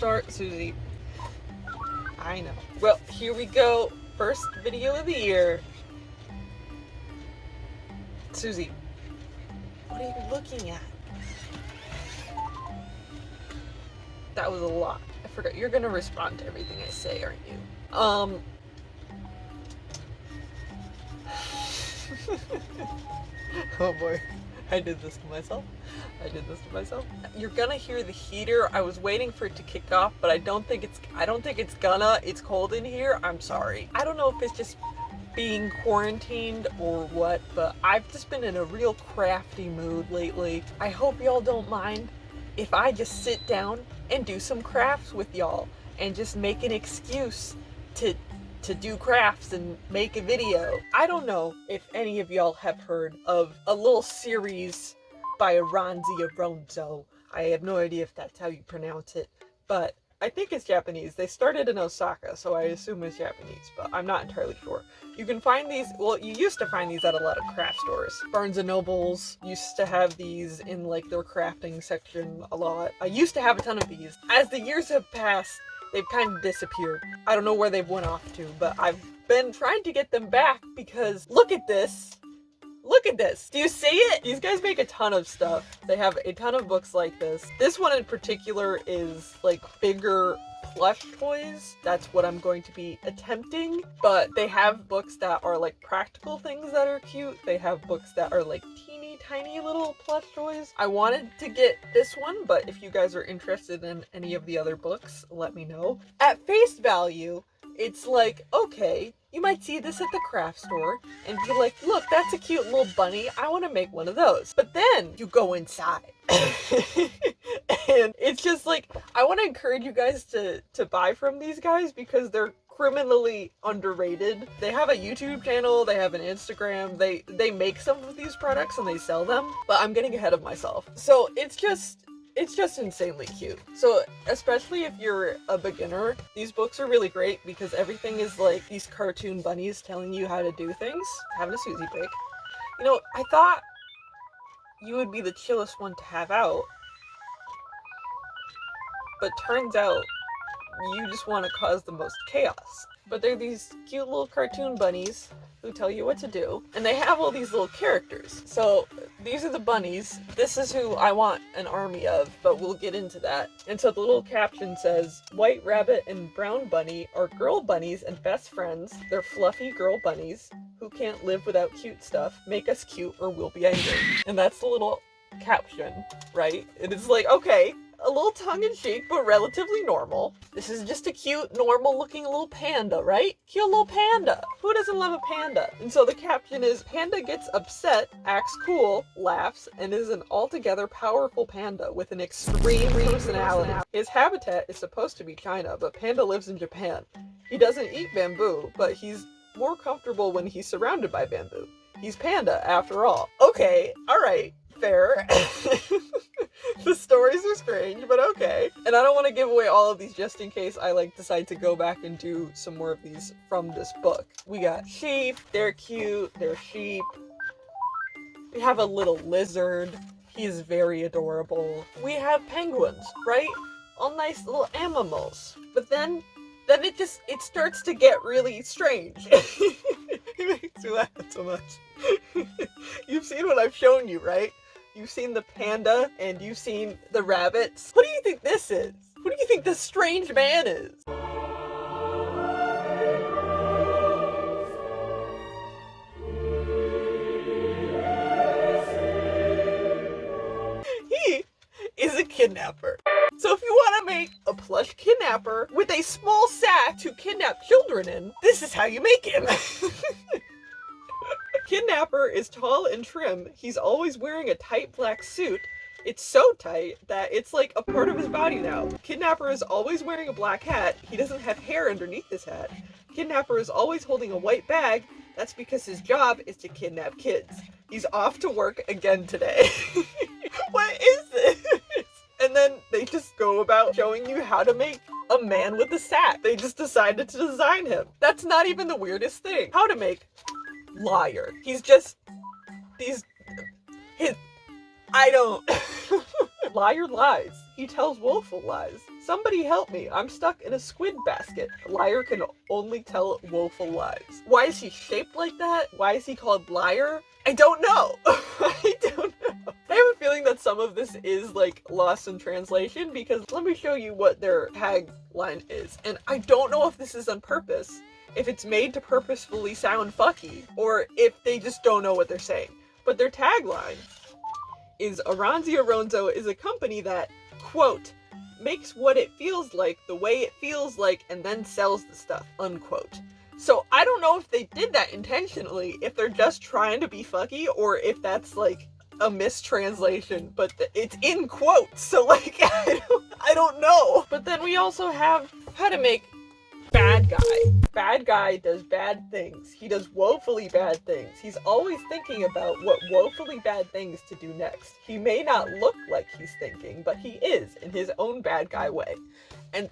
start, Susie. I know. Well, here we go. First video of the year. Susie, what are you looking at? That was a lot. I forgot. You're gonna respond to everything I say, aren't you? Oh boy. I did this to myself. You're gonna hear the heater. I was waiting for it to kick off, but I don't think it's gonna. It's cold in here. I'm sorry. I don't know if it's just being quarantined or what, but I've just been in a real crafty mood lately. I hope y'all don't mind if I just sit down and do some crafts with y'all and just make an excuse to do crafts and make a video. I don't know if any of y'all have heard of a little series by aronzo. I have no idea if that's how you pronounce it, but I think it's Japanese. They started in Osaka, so I assume it's Japanese, but I'm not entirely sure. You can find these, well, you used to find these at a lot of craft stores. Barnes & Nobles used to have these in like their crafting section a lot. I used to have a ton of these. As the years have passed, they've kind of disappeared. I don't know where they've went off to, but I've been trying to get them back because look at this. Look at this. Do you see it? These guys make a ton of stuff. They have a ton of books like this. This one in particular is like bigger plush toys. That's what I'm going to be attempting. But they have books that are like practical things that are cute. They have books that are like teeny tiny little plush toys. I wanted to get this one, but if you guys are interested in any of the other books, let me know. At face value, it's like, okay, you might see this at the craft store and be like, look, that's a cute little bunny. I want to make one of those. But then you go inside and it's just like, I want to encourage you guys to buy from these guys because they're criminally underrated. They have a YouTube channel, they have an Instagram, they make some of these products and they sell them, but I'm getting ahead of myself. So it's just insanely cute. So especially if you're a beginner, these books are really great because everything is like these cartoon bunnies telling you how to do things. Having a Susie break. You know, I thought you would be the chillest one to have out, but turns out you just want to cause the most chaos. But they're these cute little cartoon bunnies who tell you what to do, and they have all these little characters. So these are the bunnies. This is who I want an army of, but we'll get into that. And so the little caption says, White Rabbit and Brown Bunny are girl bunnies and best friends. They're fluffy girl bunnies who can't live without cute stuff. Make us cute or we'll be angry. And that's the little caption, right? And it's like, okay, a little tongue-in-cheek, but relatively normal. This is just a cute, normal-looking little panda, right? Cute little panda. Who doesn't love a panda? And so the caption is, Panda gets upset, acts cool, laughs, and is an altogether powerful panda with an extreme personality. His habitat is supposed to be China, but Panda lives in Japan. He doesn't eat bamboo, but he's more comfortable when he's surrounded by bamboo. He's Panda, after all. Okay, alright, fair. The stories are strange, but okay. And I don't want to give away all of these just in case I like decide to go back and do some more of these from this book. We got sheep, they're cute, they're sheep. We have a little lizard, he's very adorable. We have penguins, right? All nice little animals. But then it starts to get really strange. It makes me laugh so much. You've seen what I've shown you, right? You've seen the panda and you've seen the rabbits. What do you think this is? Who do you think this strange man is? He is a kidnapper. So if you want to make a plush kidnapper with a small sack to kidnap children in, this is how you make him. Kidnapper is tall and trim. He's always wearing a tight black suit. It's so tight that it's like a part of his body now. Kidnapper is always wearing a black hat. He doesn't have hair underneath his hat. Kidnapper is always holding a white bag. That's because his job is to kidnap kids. He's off to work again today. What is this? And then they just go about showing you how to make a man with a sack. They just decided to design him. That's not even the weirdest thing. How to make liar. He's just I don't. Liar lies. He tells woeful lies. Somebody help me. I'm stuck in a squid basket. A liar can only tell woeful lies. Why is he shaped like that? Why is he called Liar? I don't know. I don't know. I have a feeling that some of this is like lost in translation because let me show you what their tagline is. And I don't know if this is on purpose, if it's made to purposefully sound fucky, or if they just don't know what they're saying. But their tagline is aronzo is a company that, quote, makes what it feels like the way it feels like and then sells the stuff, unquote. So I don't know if they did that intentionally, if they're just trying to be fucky, or if that's like a mistranslation, but it's in quotes, so like, I don't know. But then we also have how to make bad guy. Bad guy does bad things. He does woefully bad things. He's always thinking about what woefully bad things to do next. He may not look like he's thinking, but he is in his own bad guy way. And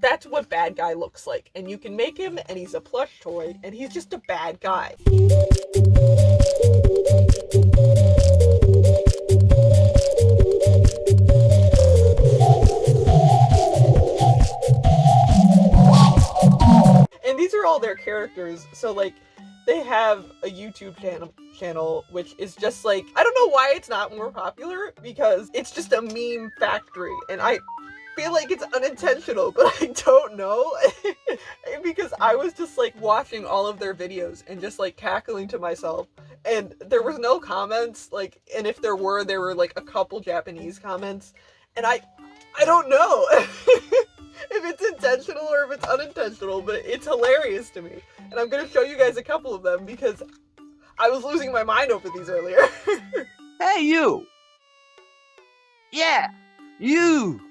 that's what bad guy looks like. And you can make him, and he's a plush toy, and he's just a bad guy. And these are all their characters, so like they have a YouTube channel which is just like, I don't know why it's not more popular, because it's just a meme factory, and I feel like it's unintentional, but I don't know. Because I was just like watching all of their videos and just like cackling to myself, and there was no comments, like, and if there were like a couple Japanese comments, and I don't know if it's intentional or if it's unintentional, but it's hilarious to me. And I'm gonna show you guys a couple of them because I was losing my mind over these earlier. Hey, you! Yeah, you!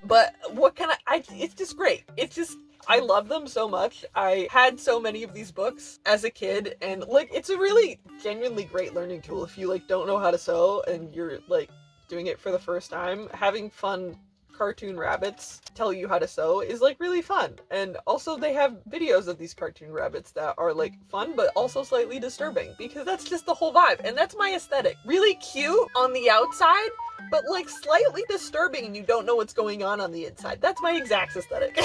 But what can it's just great. It's just, I love them so much. I had so many of these books as a kid, and like, it's a really genuinely great learning tool if you like don't know how to sew and you're like doing it for the first time. Having fun cartoon rabbits tell you how to sew is like really fun. And also they have videos of these cartoon rabbits that are like fun but also slightly disturbing, because that's just the whole vibe, and that's my aesthetic. Really cute on the outside, but like slightly disturbing and you don't know what's going on the inside. That's my exact aesthetic.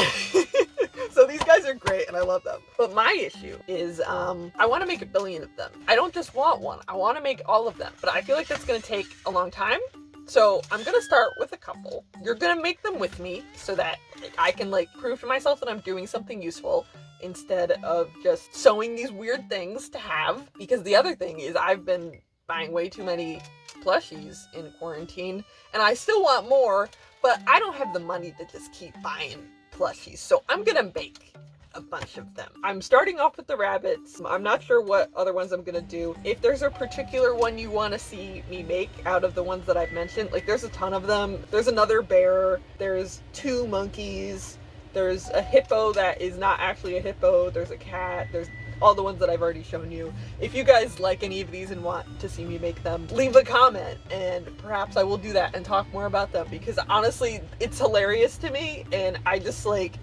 So these guys are great and I love them. But my issue is I want to make 1 billion of them. I don't just want one, I want to make all of them, but I feel like that's going to take a long time. So I'm gonna start with a couple. You're gonna make them with me so that I can like prove to myself that I'm doing something useful instead of just sewing these weird things to have. Because the other thing is I've been buying way too many plushies in quarantine and I still want more, but I don't have the money to just keep buying plushies. So I'm gonna make a bunch of them. I'm starting off with the rabbits. I'm not sure what other ones I'm gonna do. If there's a particular one you want to see me make out of the ones that I've mentioned, like there's a ton of them. There's another bear, there's 2 monkeys, there's a hippo that is not actually a hippo, there's a cat, there's all the ones that I've already shown you. If you guys like any of these and want to see me make them, leave a comment and perhaps I will do that and talk more about them, because honestly it's hilarious to me and I just like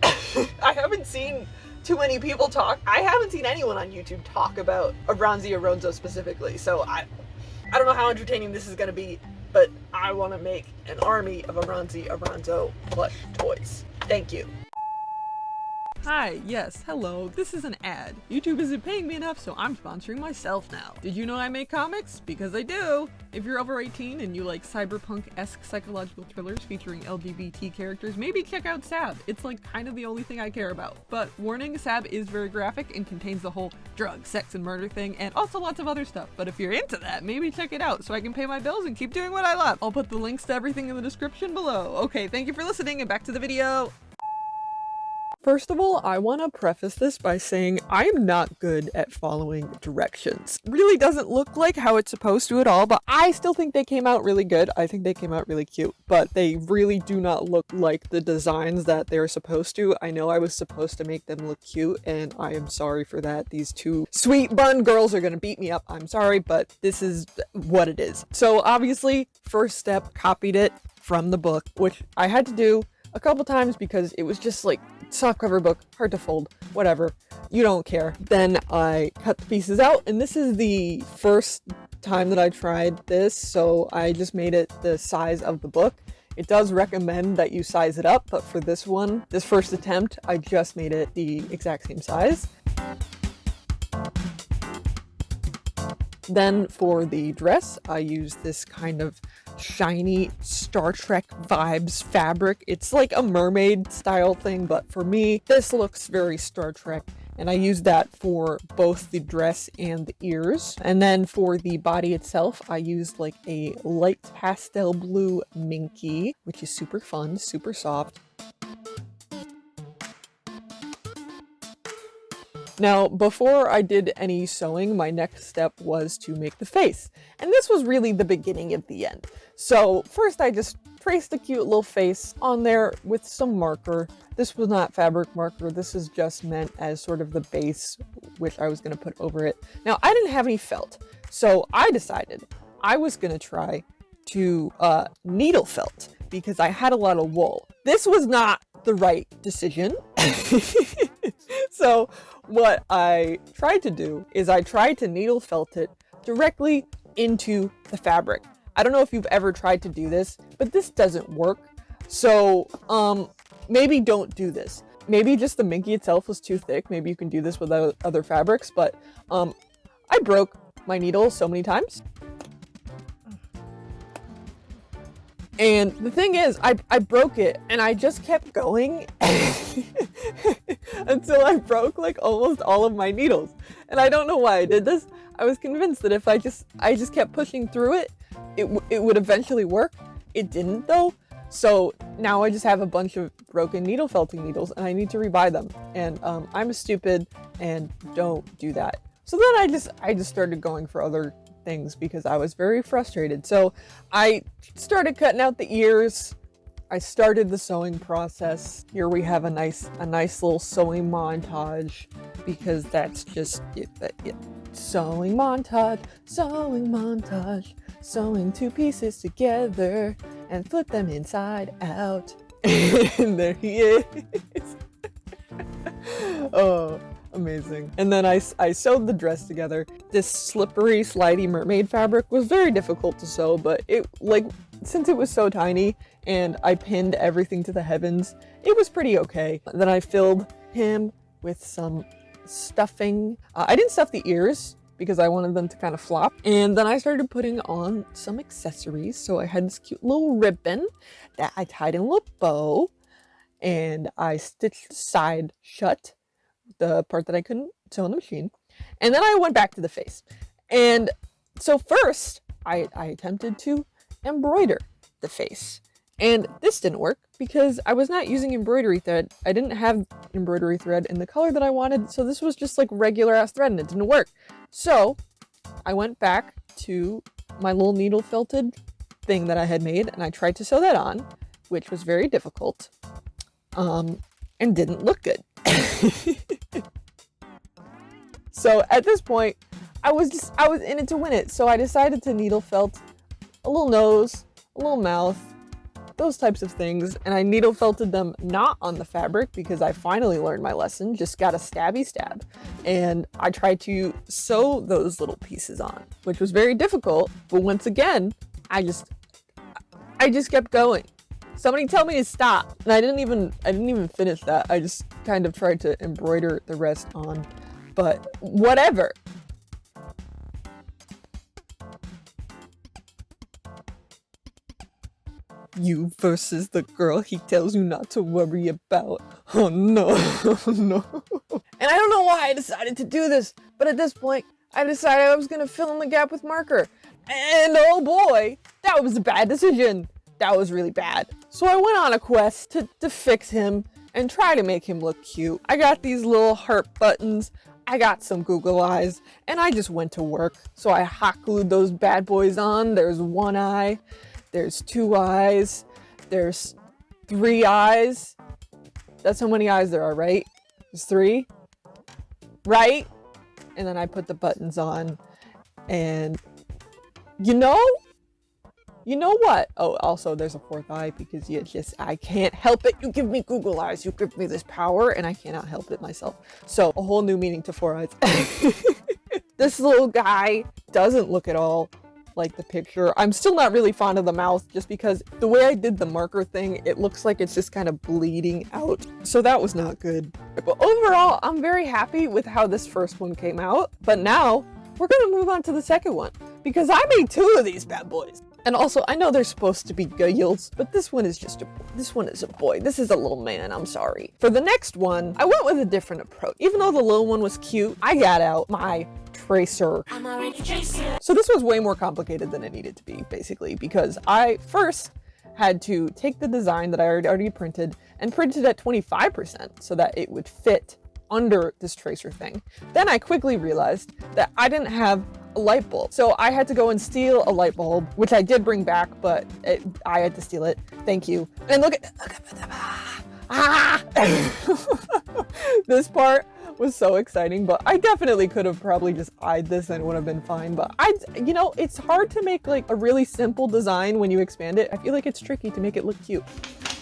I haven't seen too many people talk. I haven't seen anyone on YouTube talk about aronzo specifically, so I don't know how entertaining this is gonna be, but I want to make an army of aronzo plush toys. Thank you. Hi, yes, hello, this is an ad. YouTube isn't paying me enough, so I'm sponsoring myself now. Did you know I make comics? Because I do! If you're over 18 and you like cyberpunk-esque psychological thrillers featuring LGBT characters, maybe check out Sab. It's like kind of the only thing I care about. But warning, Sab is very graphic and contains the whole drug, sex, and murder thing, and also lots of other stuff. But if you're into that, maybe check it out so I can pay my bills and keep doing what I love. I'll put the links to everything in the description below. Okay, thank you for listening and back to the video! First of all, I want to preface this by saying I'm not good at following directions. Really doesn't look like how it's supposed to at all, but I still think they came out really good. I think they came out really cute, but they really do not look like the designs that they're supposed to. I know I was supposed to make them look cute, and I am sorry for that. These 2 sweet bun girls are gonna beat me up. I'm sorry, but this is what it is. So obviously, first step, copied it from the book, which I had to do a couple times because it was just like softcover book, hard to fold, whatever, you don't care. Then I cut the pieces out, and this is the first time that I tried this, so I just made it the size of the book, It does recommend that you size it up, but for this one, this first attempt, I just made it the exact same size. Then for the dress, I used this kind of shiny Star Trek vibes fabric. It's like a mermaid style thing, but for me, this looks very Star Trek. And I used that for both the dress and the ears. And then for the body itself, I used like a light pastel blue minky, which is super fun, super soft. Now, before I did any sewing, my next step was to make the face. And this was really the beginning of the end. So first I just traced a cute little face on there with some marker. This was not fabric marker. This is just meant as sort of the base, which I was going to put over it. Now, I didn't have any felt. So I decided I was going to try to needle felt because I had a lot of wool. This was not the right decision. So what I tried to do is I tried to needle felt it directly into the fabric. I don't know if you've ever tried to do this, but this doesn't work. So maybe don't do this. Maybe just the minky itself was too thick. Maybe you can do this with other fabrics, but I broke my needle so many times. And the thing is, I broke it and I just kept going until I broke like almost all of my needles. And I don't know why I did this. I was convinced that if I just kept pushing through it, it would eventually work. It didn't though. So now I just have a bunch of broken needle felting needles and I need to rebuy them. And I'm stupid and don't do that. So then I just started going for other things because I was very frustrated. So I started cutting out the ears. I started the sewing process. Here we have a nice little sewing montage because that's just it. Sewing montage, sewing two pieces together and flip them inside out. And there he is. Oh, amazing. And then I sewed the dress together. This slippery, slidey mermaid fabric was very difficult to sew, but since it was so tiny and I pinned everything to the heavens, it was pretty okay. Then I filled him with some stuffing. I didn't stuff the ears because I wanted them to kind of flop. And then I started putting on some accessories. So I had this cute little ribbon that I tied in a little bow and I stitched the side shut, the part that I couldn't sew on the machine. And then I went back to the face. And so first I attempted to embroider the face. And this didn't work because I was not using embroidery thread. I didn't have embroidery thread in the color that I wanted. So this was just like regular ass thread and it didn't work. So I went back to my little needle felted thing that I had made and I tried to sew that on, which was very difficult and didn't look good. So at this point, I was in it to win it. So I decided to needle felt a little nose, a little mouth, those types of things. And I needle felted them not on the fabric because I finally learned my lesson, just got a stabby stab. And I tried to sew those little pieces on, which was very difficult. But once again, I just kept going. Somebody tell me to stop. And I didn't even finish that. I just kind of tried to embroider the rest on, but whatever. You versus the girl he tells you not to worry about. Oh no, no. And I don't know why I decided to do this, but at this point, I decided I was gonna fill in the gap with marker. And oh boy, that was a bad decision. That was really bad. So I went on a quest to fix him and try to make him look cute. I got these little heart buttons, I got some Google eyes, and I just went to work. So I hot glued those bad boys on. There's one eye, there's two eyes, there's three eyes. That's how many eyes there are, right? There's three, right? And then I put the buttons on, and you know what? Oh, also there's a fourth eye because I can't help it. You give me Google eyes, you give me this power, and I cannot help it myself. So a whole new meaning to four eyes. This little guy doesn't look at all like the picture. I'm still not really fond of the mouth just because the way I did the marker thing, it looks like it's just kind of bleeding out. So that was not good. But overall, I'm very happy with how this first one came out. But now we're gonna move on to the second one because I made 2 of these bad boys. And also, I know they're supposed to be girls, but this one is just this one is a boy. This is a little man, I'm sorry. For the next one, I went with a different approach. Even though the little one was cute, I got out my tracer. So this was way more complicated than it needed to be, basically, because I first had to take the design that I already printed and print it at 25% so that it would fit under this tracer thing. Then I quickly realized that I didn't have a light bulb. So I had to go and steal a light bulb, which I did bring back, but I had to steal it. Thank you. And look at this part was so exciting, but I definitely could have probably just eyed this and it would have been fine. But you know, it's hard to make like a really simple design when you expand it. I feel like it's tricky to make it look cute.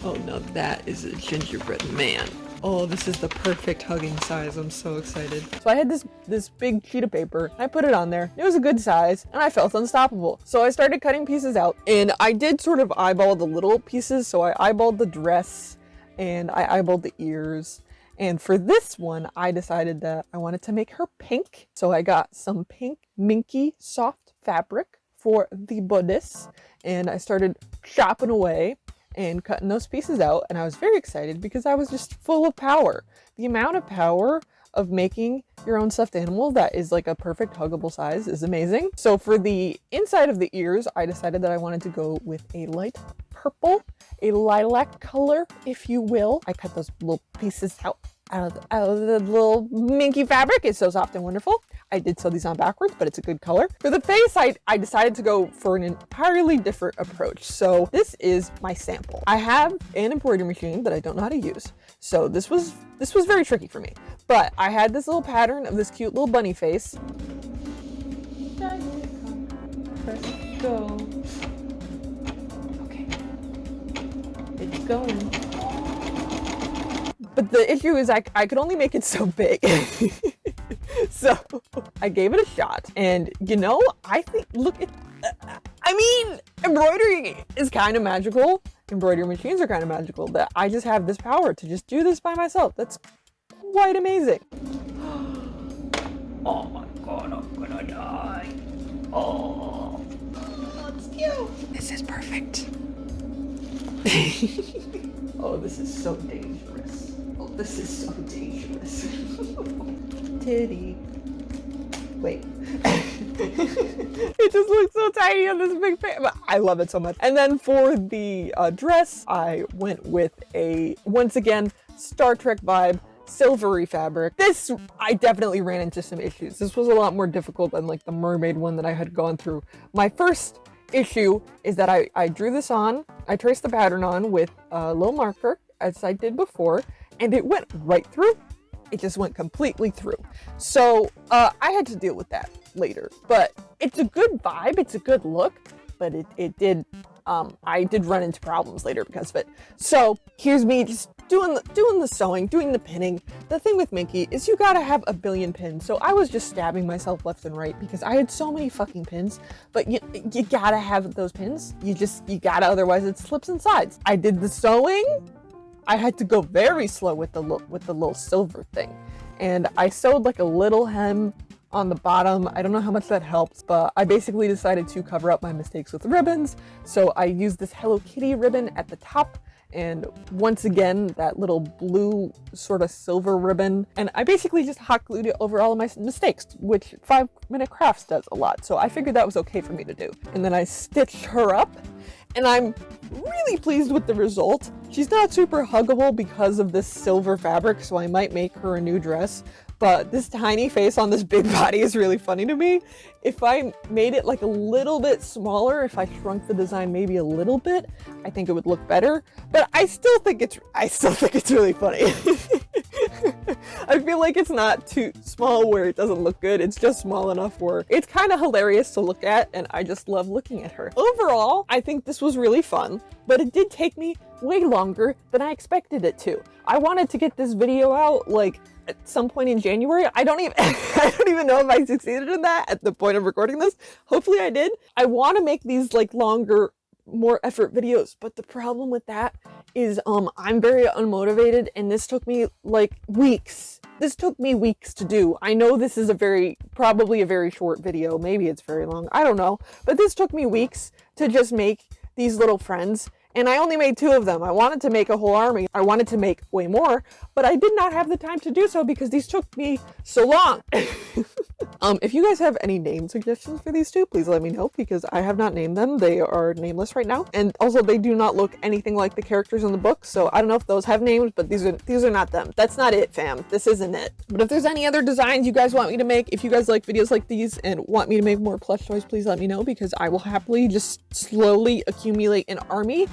Oh no, that is a gingerbread man. Oh, this is the perfect hugging size. I'm so excited. So I had this big sheet of paper. I put it on there. It was a good size and I felt unstoppable. So I started cutting pieces out and I did sort of eyeball the little pieces. So I eyeballed the dress and I eyeballed the ears. And for this one, I decided that I wanted to make her pink. So I got some pink minky soft fabric for the bodice and I started chopping away and cutting those pieces out, and I was very excited because I was just full of power. The amount of power of making your own stuffed animal that is like a perfect huggable size is amazing. So for the inside of the ears, I decided that I wanted to go with a light purple, a lilac color, if you will. I cut those little pieces out of the little minky fabric. It's so soft and wonderful. I did sew these on backwards, but it's a good color. For the face, I decided to go for an entirely different approach. So this is my sample. I have an embroidery machine that I don't know how to use. So this was very tricky for me. But I had this little pattern of this cute little bunny face. Press go. Okay. It's going. But the issue is I could only make it so big. So I gave it a shot and you know, I think, I mean, embroidery is kind of magical. Embroidery machines are kind of magical that I just have this power to just do this by myself. That's quite amazing. Oh my God, I'm gonna die. Oh, it's cute. This is perfect. Oh, this is so dangerous. Oh, this is so dangerous. Titty. Wait. It just looks so tiny on this big face, but I love it so much. And then for the dress, I went with a, once again, Star Trek vibe, silvery fabric. This, I definitely ran into some issues. This was a lot more difficult than like the mermaid one that I had gone through. My first issue is that I drew this on, I traced the pattern on with a little marker, as I did before, and it went right through. It just went completely through. So I had to deal with that later, but it's a good vibe, it's a good look, but it did, I did run into problems later because of it. So here's me just doing the sewing, doing the pinning. The thing with Minky is you gotta have a billion pins. So I was just stabbing myself left and right because I had so many fucking pins, but you gotta have those pins. You gotta, otherwise it slips and slides. I did the sewing. I had to go very slow with the little silver thing. And I sewed like a little hem on the bottom. I don't know how much that helps, but I basically decided to cover up my mistakes with ribbons. So I used this Hello Kitty ribbon at the top, and once again, that little blue sort of silver ribbon. And I basically just hot glued it over all of my mistakes, which 5 Minute Crafts does a lot. So I figured that was okay for me to do. And then I stitched her up, and I'm really pleased with the result. She's not super huggable because of this silver fabric, so I might make her a new dress. But this tiny face on this big body is really funny to me. If I made it like a little bit smaller, if I shrunk the design maybe a little bit, I think it would look better. But I still think it's really funny. I feel like it's not too small where it doesn't look good. It's just small enough where it's kind of hilarious to look at, and I just love looking at her. Overall, I think this was really fun, but it did take me way longer than I expected it to. I wanted to get this video out like at some point in January. I don't even know if I succeeded in that at the point of recording this. Hopefully I did. I want to make these like longer, more effort videos, but the problem with that is I'm very unmotivated, and this took me like weeks. This took me weeks to do. I know this is probably a very short video. Maybe it's very long. I don't know. But this took me weeks to just make these little friends, and I only made 2 of them. I wanted to make a whole army. I wanted to make way more, but I did not have the time to do so because these took me so long. If you guys have any name suggestions for these 2, please let me know, because I have not named them. They are nameless right now. And also they do not look anything like the characters in the book. So I don't know if those have names, but these are not them. That's not it, fam. This isn't it. But if there's any other designs you guys want me to make, if you guys like videos like these and want me to make more plush toys, please let me know, because I will happily just slowly accumulate an army,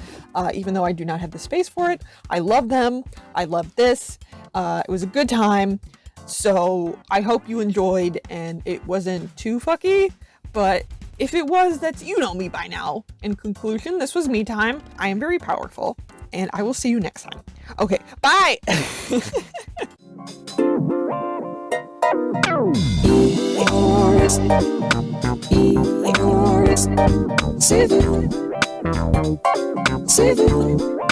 even though I do not have the space for it. I love them. I love this. It was a good time. So I hope you enjoyed and it wasn't too fucky, but if it was, you know me by now. In conclusion, this was me time. I am very powerful, and I will see you next time. Okay, bye! Save it.